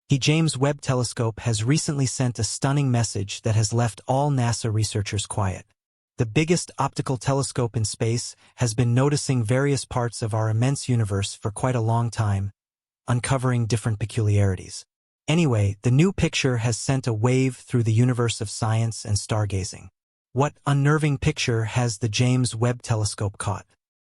The James Webb Telescope has recently sent a stunning message that has left all NASA researchers quiet. The biggest optical telescope in space has been noticing various parts of our immense universe for quite a long time, uncovering different peculiarities. Anyway, the new picture has sent a wave through the universe of science and stargazing. What unnerving picture has the James Webb Telescope caught?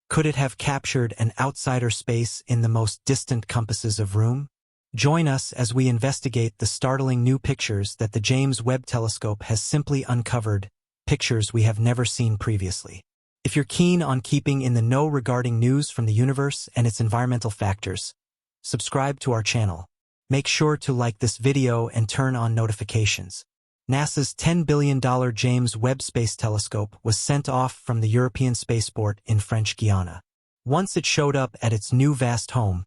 Could it have captured an outsider space in the most distant compasses of room? Join us as we investigate the startling new pictures that the James Webb Telescope has simply uncovered, pictures we have never seen previously. If you're keen on keeping in the know regarding news from the universe and its environmental factors, subscribe to our channel. Make sure to like this video and turn on notifications. NASA's $10 billion James Webb Space Telescope was sent off from the European spaceport in French Guiana. Once it showed up at its new vast home,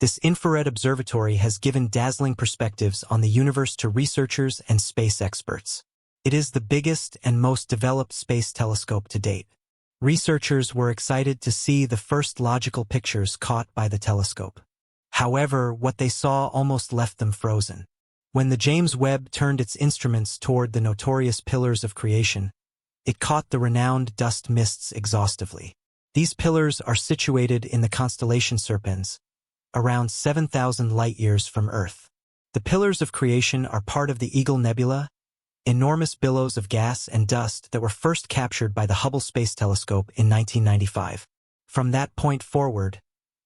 this infrared observatory has given dazzling perspectives on the universe to researchers and space experts. It is the biggest and most developed space telescope to date. Researchers were excited to see the first logical pictures caught by the telescope. However, what they saw almost left them frozen. When the James Webb turned its instruments toward the notorious pillars of creation, it caught the renowned dust mists exhaustively. These pillars are situated in the constellation Serpens, around 7,000 light-years from Earth. The pillars of creation are part of the Eagle Nebula, enormous billows of gas and dust that were first captured by the Hubble Space Telescope in 1995. From that point forward,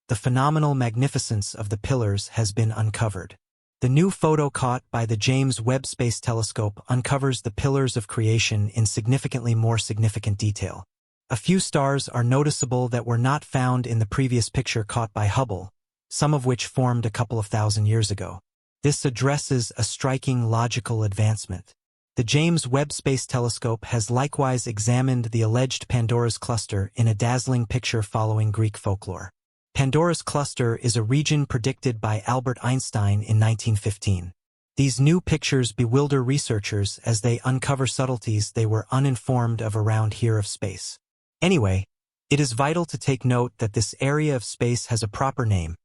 the phenomenal magnificence of the pillars has been uncovered. The new photo caught by the James Webb Space Telescope uncovers the pillars of creation in significantly more significant detail. A few stars are noticeable that were not found in the previous picture caught by Hubble, some of which formed a couple of thousand years ago. This addresses a striking logical advancement. The James Webb Space Telescope has likewise examined the alleged Pandora's cluster in a dazzling picture following Greek folklore. Pandora's cluster is a region predicted by Albert Einstein in 1915. These new pictures bewilder researchers as they uncover subtleties they were uninformed of around here of space. Anyway, it is vital to take note that this area of space has a proper name,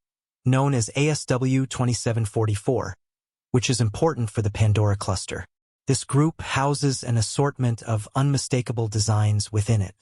known as ASW 2744, which is important for the Pandora cluster. This group houses an assortment of unmistakable designs within it.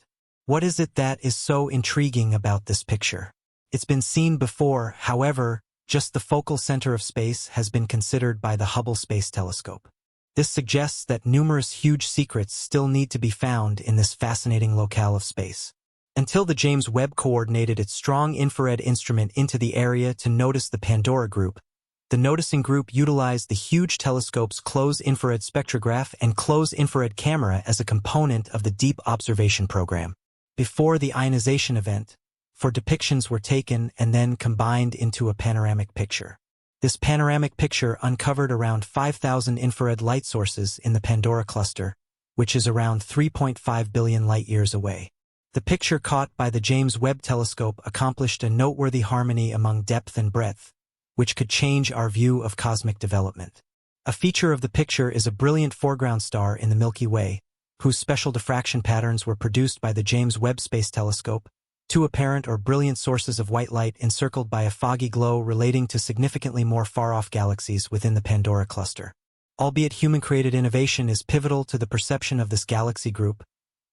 What is it that is so intriguing about this picture? It's been seen before, however, just the focal center of space has been considered by the Hubble Space Telescope. This suggests that numerous huge secrets still need to be found in this fascinating locale of space. Until the James Webb coordinated its strong infrared instrument into the area to notice the Pandora group, the noticing group utilized the huge telescope's close-infrared spectrograph and close-infrared camera as a component of the Deep Observation program. Before the ionization event, four depictions were taken and then combined into a panoramic picture. This panoramic picture uncovered around 5,000 infrared light sources in the Pandora cluster, which is around 3.5 billion light-years away. The picture caught by the James Webb Telescope accomplished a noteworthy harmony among depth and breadth, which could change our view of cosmic development. A feature of the picture is a brilliant foreground star in the Milky Way, whose special diffraction patterns were produced by the James Webb Space Telescope, two apparent or brilliant sources of white light encircled by a foggy glow relating to significantly more far-off galaxies within the Pandora cluster. Albeit human-created innovation is pivotal to the perception of this galaxy group,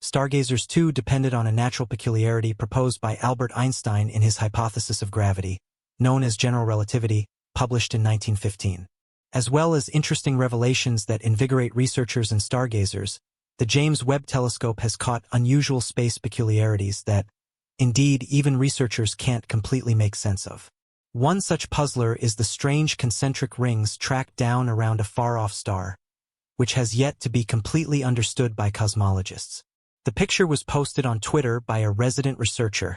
stargazers too depended on a natural peculiarity proposed by Albert Einstein in his hypothesis of gravity, known as general relativity, published in 1915. As well as interesting revelations that invigorate researchers and stargazers, the James Webb Telescope has caught unusual space peculiarities that, indeed, even researchers can't completely make sense of. One such puzzler is the strange concentric rings tracked down around a far-off star, which has yet to be completely understood by cosmologists. The picture was posted on Twitter by a resident researcher,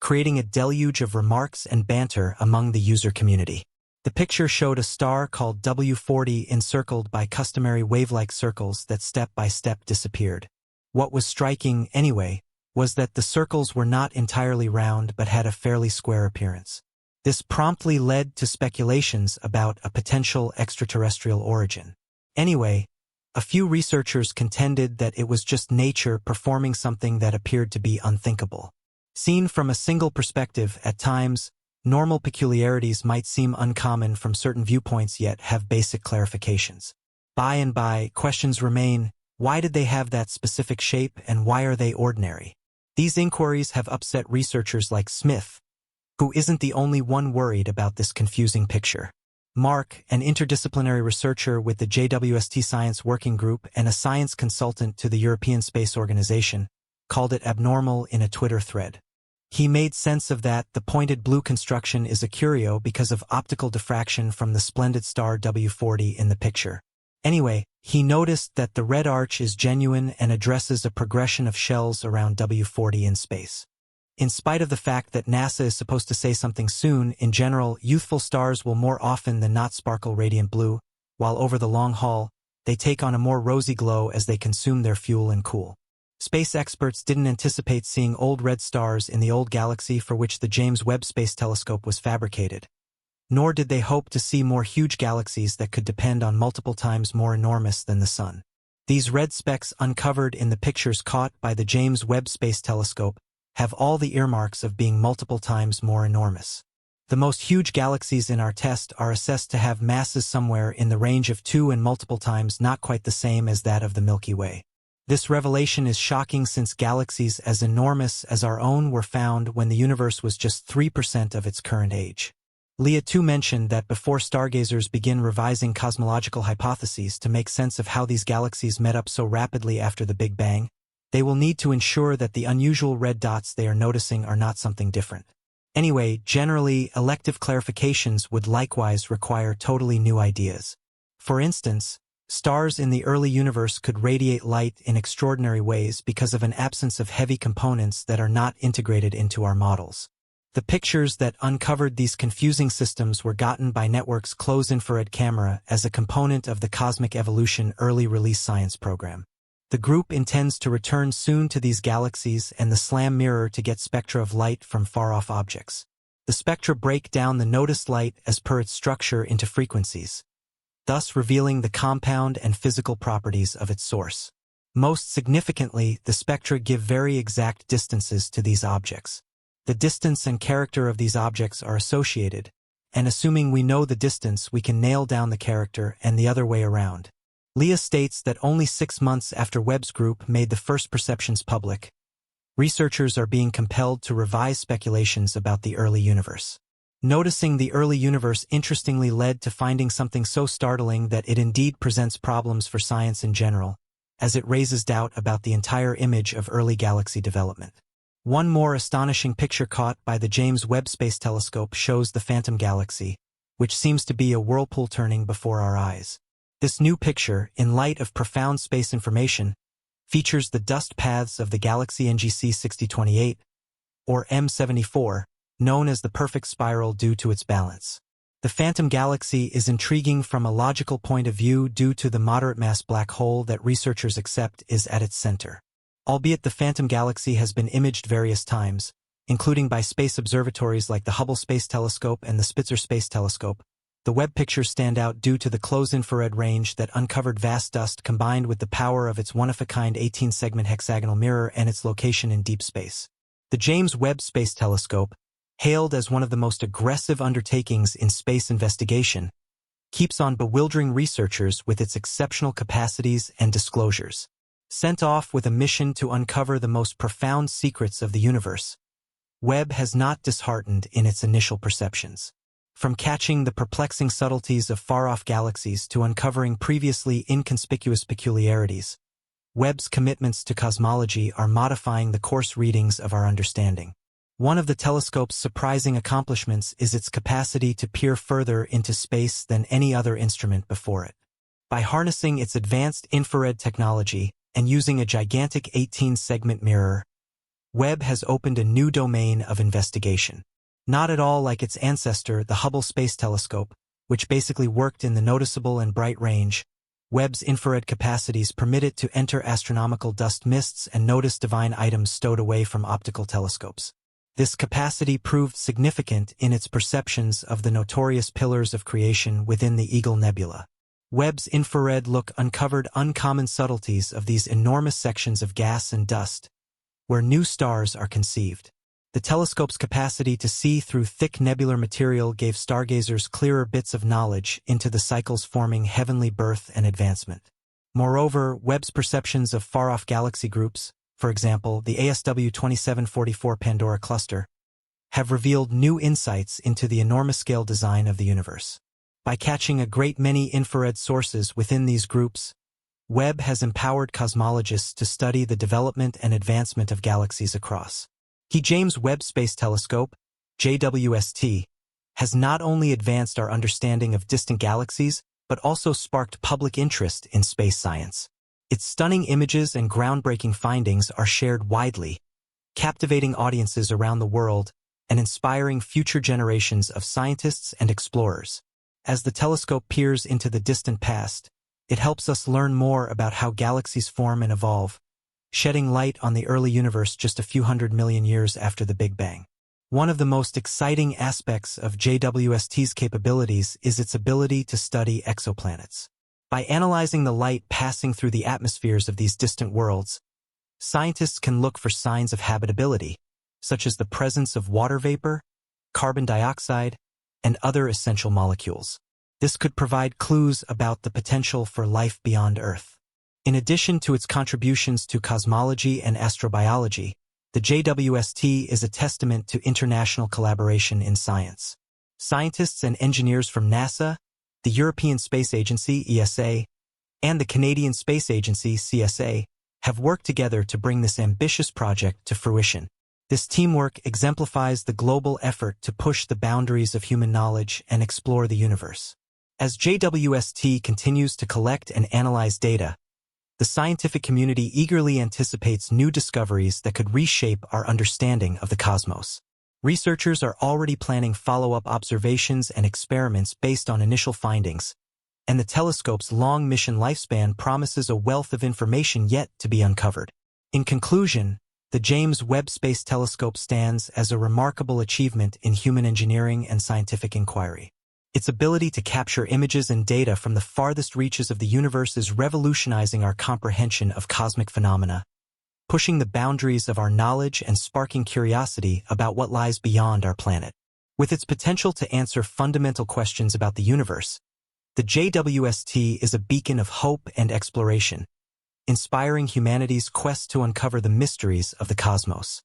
creating a deluge of remarks and banter among the user community. The picture showed a star called W40 encircled by customary wave-like circles that step-by-step disappeared. What was striking, anyway, was that the circles were not entirely round but had a fairly square appearance. This promptly led to speculations about a potential extraterrestrial origin. Anyway, a few researchers contended that it was just nature performing something that appeared to be unthinkable. Seen from a single perspective, at times, Normal peculiarities might seem uncommon from certain viewpoints yet have basic clarifications. By and by, questions remain: why did they have that specific shape and why are they ordinary? These inquiries have upset researchers like Smith, who isn't the only one worried about this confusing picture. Mark, an interdisciplinary researcher with the JWST Science Working Group and a science consultant to the European Space Organization, called it abnormal in a Twitter thread. He made sense of that. The pointed blue construction is a curio because of optical diffraction from the splendid star W40 in the picture. Anyway, he noticed that the red arch is genuine and addresses a progression of shells around W40 in space. In spite of the fact that NASA is supposed to say something soon, in general, youthful stars will more often than not sparkle radiant blue, while over the long haul, they take on a more rosy glow as they consume their fuel and cool. Space experts didn't anticipate seeing old red stars in the old galaxy for which the James Webb Space Telescope was fabricated. Nor did they hope to see more huge galaxies that could depend on multiple times more enormous than the Sun. These red specks uncovered in the pictures caught by the James Webb Space Telescope have all the earmarks of being multiple times more enormous. The most huge galaxies in our test are assessed to have masses somewhere in the range of 2 and multiple times not quite the same as that of the Milky Way. This revelation is shocking since galaxies as enormous as our own were found when the universe was just 3% of its current age. Leah too mentioned that before stargazers begin revising cosmological hypotheses to make sense of how these galaxies met up so rapidly after the Big Bang, they will need to ensure that the unusual red dots they are noticing are not something different. Anyway, generally, elective clarifications would likewise require totally new ideas. For instance, stars in the early universe could radiate light in extraordinary ways because of an absence of heavy components that are not integrated into our models. The pictures that uncovered these confusing systems were gotten by Network's close-infrared camera as a component of the Cosmic Evolution Early Release Science program. The group intends to return soon to these galaxies and the SLAM mirror to get spectra of light from far-off objects. The spectra break down the noticed light as per its structure into frequencies, thus revealing the compound and physical properties of its source. Most significantly, the spectra give very exact distances to these objects. The distance and character of these objects are associated, and assuming we know the distance, we can nail down the character and the other way around. Leah states that only 6 months after Webb's group made the first perceptions public, researchers are being compelled to revise speculations about the early universe. Noticing the early universe interestingly led to finding something so startling that it indeed presents problems for science in general, as it raises doubt about the entire image of early galaxy development. One more astonishing picture caught by the James Webb Space Telescope shows the phantom galaxy, which seems to be a whirlpool turning before our eyes. This new picture, in light of profound space information, features the dust paths of the galaxy NGC 6028, or M74, known as the perfect spiral due to its balance. The phantom galaxy is intriguing from a logical point of view due to the moderate mass black hole that researchers accept is at its center. Albeit the phantom galaxy has been imaged various times, including by space observatories like the Hubble Space Telescope and the Spitzer Space Telescope, the Webb pictures stand out due to the close-infrared range that uncovered vast dust combined with the power of its one-of-a-kind 18-segment hexagonal mirror and its location in deep space. The James Webb Space Telescope, hailed as one of the most aggressive undertakings in space investigation, keeps on bewildering researchers with its exceptional capacities and disclosures. Sent off with a mission to uncover the most profound secrets of the universe, Webb has not disheartened in its initial perceptions. From catching the perplexing subtleties of far-off galaxies to uncovering previously inconspicuous peculiarities, Webb's commitments to cosmology are modifying the coarse readings of our understanding. One of the telescope's surprising accomplishments is its capacity to peer further into space than any other instrument before it. By harnessing its advanced infrared technology and using a gigantic 18-segment mirror, Webb has opened a new domain of investigation. Not at all like its ancestor, the Hubble Space Telescope, which basically worked in the noticeable and bright range, Webb's infrared capacities permit it to enter astronomical dust mists and notice divine items stowed away from optical telescopes. This capacity proved significant in its perceptions of the notorious pillars of creation within the Eagle Nebula. Webb's infrared look uncovered uncommon subtleties of these enormous sections of gas and dust, where new stars are conceived. The telescope's capacity to see through thick nebular material gave stargazers clearer bits of knowledge into the cycles forming heavenly birth and advancement. Moreover, Webb's perceptions of far-off galaxy groups, for example, the ASW 2744 Pandora cluster, have revealed new insights into the enormous-scale design of the universe. By catching a great many infrared sources within these groups, Webb has empowered cosmologists to study the development and advancement of galaxies across. The James Webb Space Telescope, JWST, has not only advanced our understanding of distant galaxies, but also sparked public interest in space science. Its stunning images and groundbreaking findings are shared widely, captivating audiences around the world and inspiring future generations of scientists and explorers. As the telescope peers into the distant past, it helps us learn more about how galaxies form and evolve, shedding light on the early universe just a few 100 million years after the Big Bang. One of the most exciting aspects of JWST's capabilities is its ability to study exoplanets. By analyzing the light passing through the atmospheres of these distant worlds, scientists can look for signs of habitability, such as the presence of water vapor, carbon dioxide, and other essential molecules. This could provide clues about the potential for life beyond Earth. In addition to its contributions to cosmology and astrobiology, the JWST is a testament to international collaboration in science. Scientists and engineers from NASA, the European Space Agency (ESA), and the Canadian Space Agency (CSA) have worked together to bring this ambitious project to fruition. This teamwork exemplifies the global effort to push the boundaries of human knowledge and explore the universe. As JWST continues to collect and analyze data, the scientific community eagerly anticipates new discoveries that could reshape our understanding of the cosmos. Researchers are already planning follow-up observations and experiments based on initial findings, and the telescope's long mission lifespan promises a wealth of information yet to be uncovered. In conclusion, the James Webb Space Telescope stands as a remarkable achievement in human engineering and scientific inquiry. Its ability to capture images and data from the farthest reaches of the universe is revolutionizing our comprehension of cosmic phenomena, pushing the boundaries of our knowledge and sparking curiosity about what lies beyond our planet. With its potential to answer fundamental questions about the universe, the JWST is a beacon of hope and exploration, inspiring humanity's quest to uncover the mysteries of the cosmos.